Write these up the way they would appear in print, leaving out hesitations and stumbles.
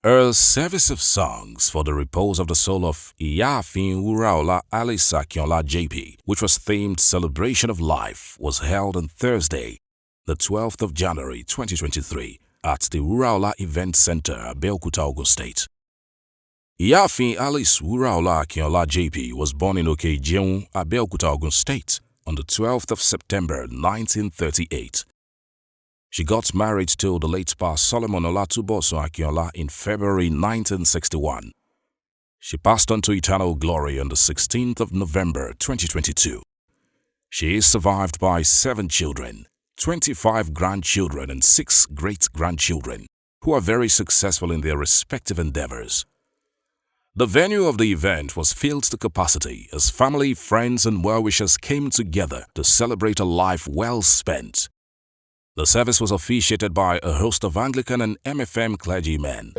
A service of songs for the repose of the soul of Ìyáàfin Wuraola Alice Akinola JP, which was themed Celebration of Life, was held on Thursday, the 12th of January 2023 at the Wuraola Event Center, Abeokuta, Ogun State. Ìyáàfin Alice Wuraola Akinola JP was born in Okejeun, Abeokuta, Ogun State on the 12th of September 1938. She got married to the late Pa Solomon Olatubosun Akinola in February 1961. She passed on to eternal glory on the 16th of November 2022. She is survived by 7 children, 25 grandchildren and 6 great-grandchildren who are very successful in their respective endeavors. The venue of the event was filled to capacity as family, friends and well-wishers came together to celebrate a life well spent. The service was officiated by a host of Anglican and MFM clergymen.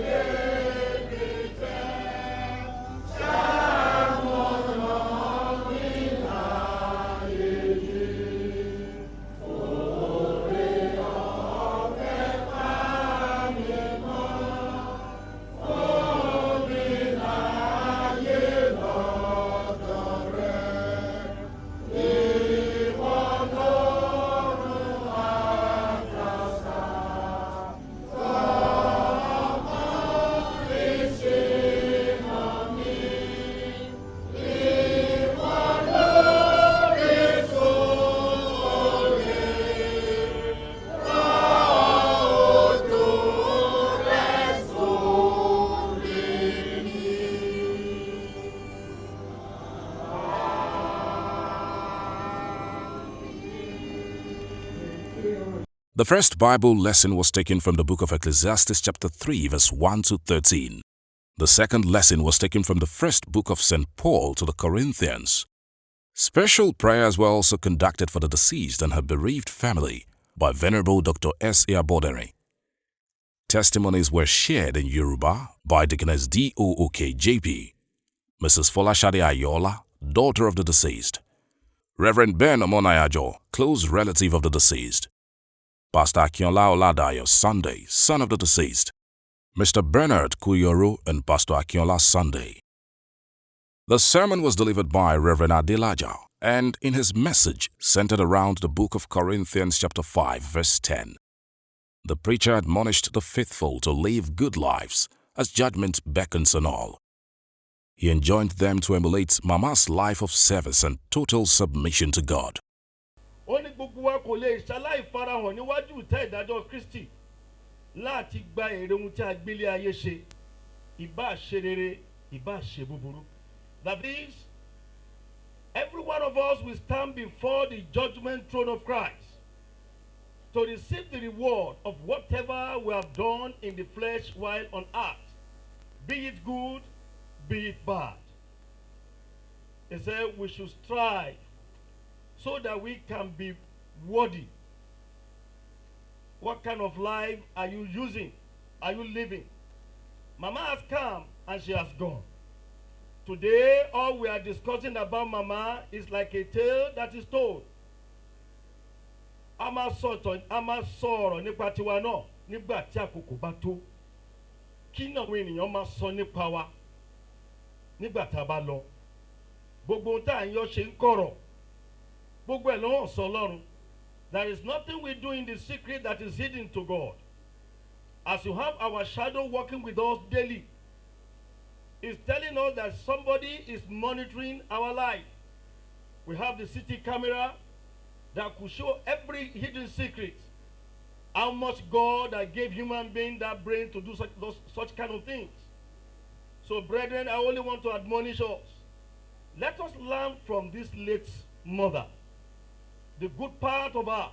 The first Bible lesson was taken from the book of Ecclesiastes chapter 3 verse 1 to 13. The second lesson was taken from the first book of St. Paul to the Corinthians. Special prayers were also conducted for the deceased and her bereaved family by Venerable Dr. S. Abodere. Testimonies were shared in Yoruba by Deaconess D.O.O.K. JP, Mrs. Folashade Ayola, daughter of the deceased, Reverend Ben Omonayajo, close relative of the deceased, Pastor Akinola Oladayo Sunday, son of the deceased, Mr. Bernard Kuyoro and Pastor Akinola Sunday. The sermon was delivered by Reverend Adelaja and in his message centered around the book of Corinthians chapter 5 verse 10. The preacher admonished the faithful to live good lives as judgment beckons on all. He enjoined them to emulate Mama's life of service and total submission to God. Ó ní gbogbo wa kò lè ṣaláì farahàn níwájú ìtẹ́ ìdájọ́ Kristi láti gba èrè ohun tí a gbélé ayé ṣe, ìbá ṣe rere, ìbá ṣe búburú. That is, every one of us will stand before the judgment throne of Christ to receive the reward of whatever we have done in the flesh while on earth, be it good, be it bad. He said we should strive so that we can be worthy. What kind of life are you using? Are you living? Mama has come and she has gone. Today, all we are discussing about Mama is like a tale that is told. A máa sọ̀rọ̀ nípa tiwa náà nígbà tí àkókò bá tó. Kí náà àwọn ènìyàn máa sọ nípa wa nígbà tá a bá lọ. Gbogbo ohun tá à ń yọ ṣe ń kọ̀rọ̀. Gbogbo ẹ̀ ló hàn sọ Ọlọ́run. There is nothing we do in the secret that is hidden to God. As you have our shadow working with us daily, it's telling us that somebody is monitoring our life. We have the city camera that could show every hidden secret. How much God that gave human being that brain to do such kind of things. So brethren, I only want to admonish us. Let us learn from this late mother the good part of her.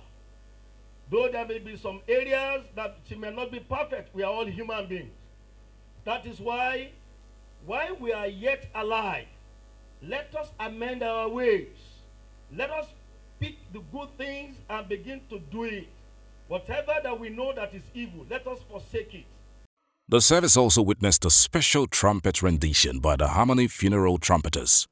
Though there may be some areas that she may not be perfect, we are all human beings. That is why, while we are yet alive, let us amend our ways. Let us pick the good things and begin to do it. Whatever that we know that is evil, let us forsake it. The service also witnessed a special trumpet rendition by the Harmony Funeral Trumpeters.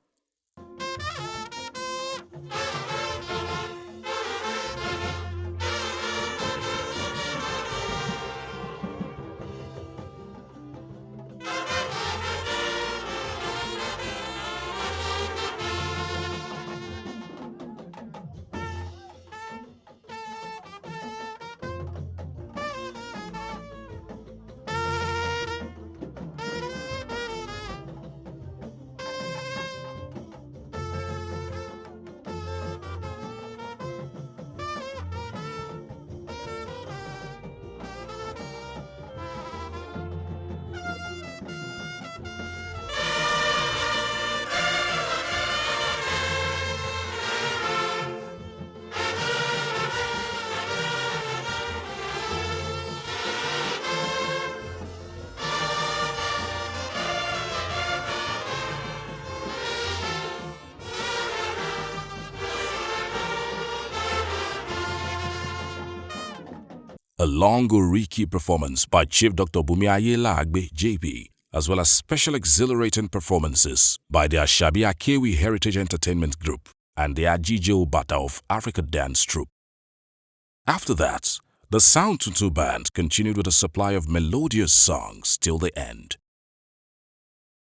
a long Oriki performance by Chief Dr. Bumiaye Lagbe, JP, as well as special exhilarating performances by the Ashabi Akewi Heritage Entertainment Group and the Ajijo Bata of Africa Dance Troupe. After that, the Sound Tutu Band continued with a supply of melodious songs till the end.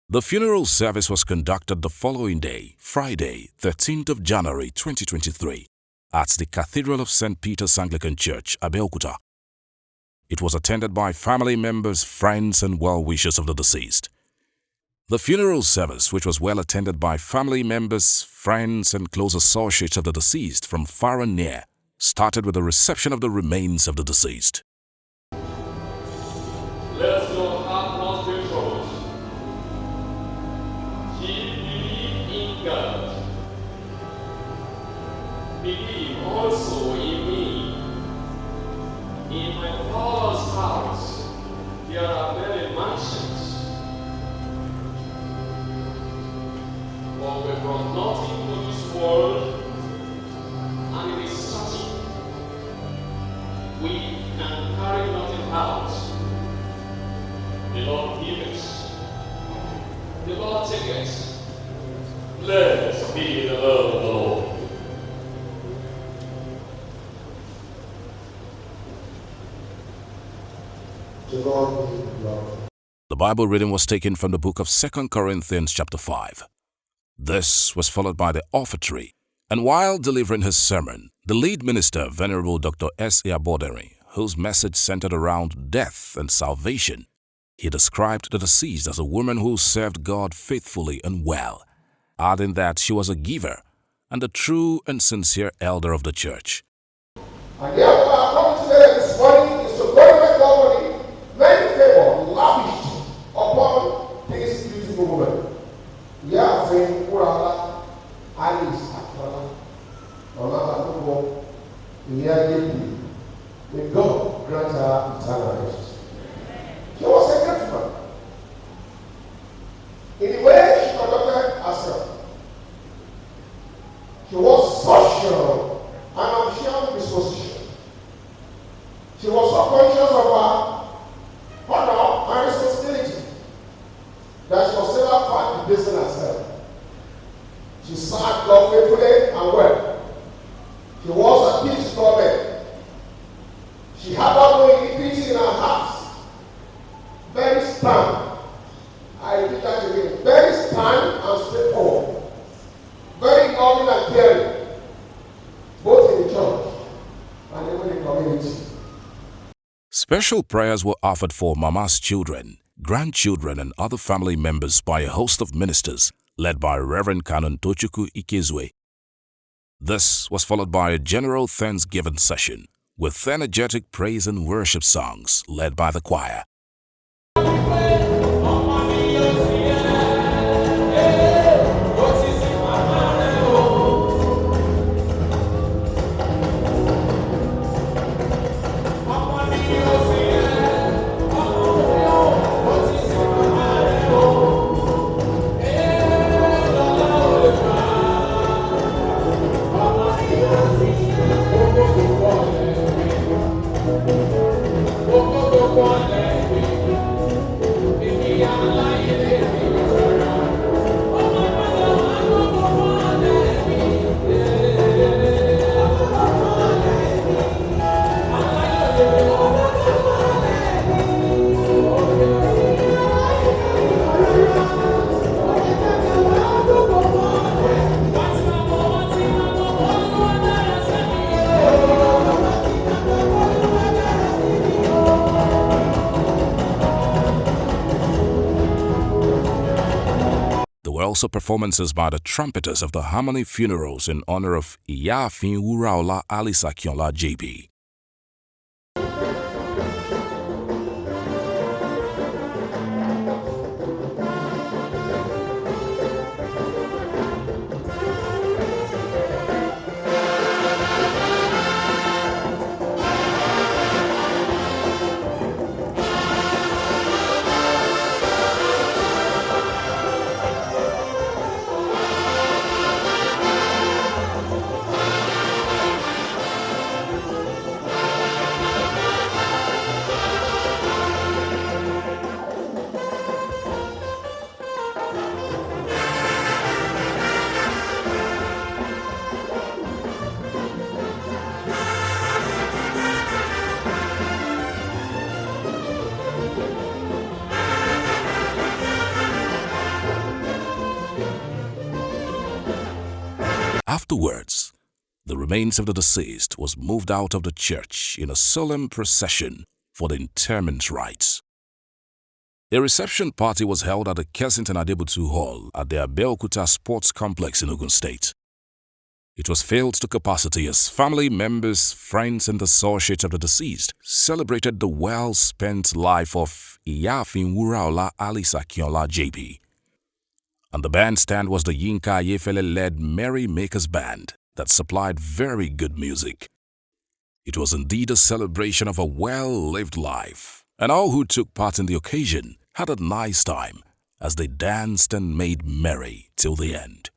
The funeral service was conducted the following day, Friday, 13th of January 2023, at the Cathedral of St. Peter's Anglican Church, Abeokuta. It was attended by family members, friends, and well-wishers of the deceased. The funeral service, which was well attended by family members, friends, and close associates of the deceased from far and near, started with the reception of the remains of the deceased. Let your heart not be troubled. Ye believe in God. Believe also in me. In my Father's house there are many mansions. For we brought nothing to this world, and it is certain we can carry nothing out. The Lord giveth, the Lord taketh. Blessed be the word of the Lord. The Bible reading was taken from the book of 2 Corinthians chapter 5. This was followed by the offertory, and while delivering his sermon, the lead minister, Venerable Dr. S. Aboderi, whose message centered around death and salvation, he described the deceased as a woman who served God faithfully and well, adding that she was a giver and a true and sincere elder of the church. And therefore, our coming today this morning is to glorify God for the many favor lavished upon this beautiful woman. Wuraola, Akinola, Mama JP. May God grant her eternal rest. She was a great woman. In the way she conducted herself, she was social and of shared disposition. She was so conscious of her honor and responsibility that she was never found debasing herself. She served God faithfully and well. She was a peace government. She harbored no iniquity in her heart. Very stern. I repeat that again. Very stern and straightforward. Very loving and caring, both in the church and even in the community. Special prayers were offered for Mama's children, grandchildren, and other family members by a host of ministers led by Reverend Canon Tochukwu Ikezue. This was followed by a general thanksgiving session with energetic praise and worship songs led by the choir. Also performances by the trumpeters of the Harmony Funerals in honor of Iyafin Wuraola Akinola JP. Afterwards, the remains of the deceased was moved out of the church in a solemn procession for the interment rites. A reception party was held at the Kensington Adebutu Hall at the Abeokuta Sports Complex in Ogun State. It was filled to capacity as family members, friends, and associates of the deceased celebrated the well-spent life of Iyafin Wuraola Akinola JP. And the bandstand was the Yinka Ayefele-led Merry Makers Band that supplied very good music. It was indeed a celebration of a well-lived life, and all who took part in the occasion had a nice time as they danced and made merry till the end.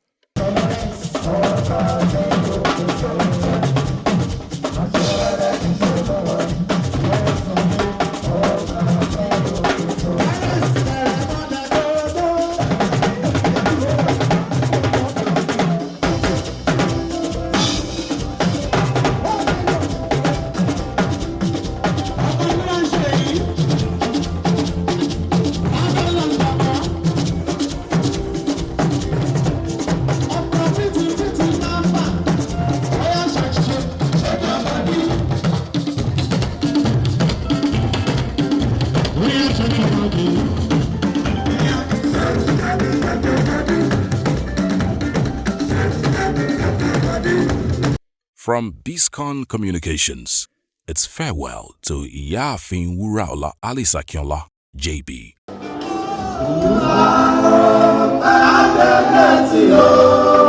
From Biscon Communications, it's farewell to Iyafin Wuraola Akinola JP. Oh,